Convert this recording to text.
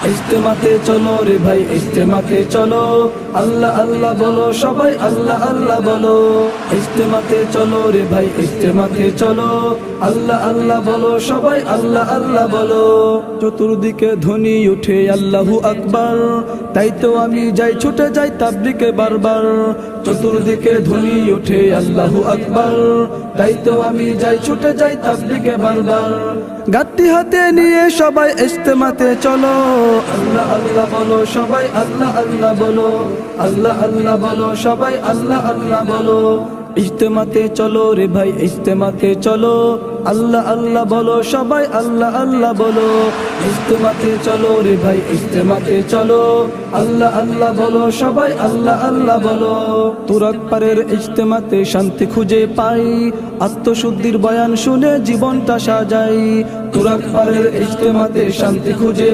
ইজতেমাতে চলো রে ভাই ইজতেমাতে চলো, আল্লাহ আল্লাহ বলো সবাই আল্লাহ আল্লাহ বলো। ইজতেমাতে চলো রে ভাই ইজতেমাতে চলো, আল্লাহ আল্লাহ বলো সবাই আল্লাহ আল্লাহ বলো। চতুর্দিকে ধ্বনি উঠে আল্লাহু আকবার, তাই তো আমি যাই ছুটে যাই তাবলিগে বারবার। চতুর্দিকে ধ্বনি উঠে আল্লাহু আকবার, তাই তো আমি যাই ছুটে যাই তাবলিগে বারবার। গাঁটটি হাতে নিয়ে সবাই ইজতেমাতে চলো, আল্লাহ আল্লাহ বলো সবাই আল্লাহ আল্লাহ বলো। আল্লাহ আল্লাহ বলো সবাই আল্লাহ আল্লাহ বলো। ইজতেমাতে চলো রে ভাই ইজতেমাতে চলো, আল্লাহ আল্লাহ বলো সবাই আল্লাহ আল্লাহ বলো। ইজতেমাতে চলো রে ভাই ইজতেমাতে চলো, আল্লাহ আল্লাহ বলো সবাই আল্লাহ আল্লাহ বলো। তুরাগ পারের ইজতেমাতে শান্তি খুঁজে পাই, আত্মশুদ্ধির বয়ান শুনে জীবনটা সাজাই। তুরাগ পারের ইজতেমাতে শান্তি খুঁজে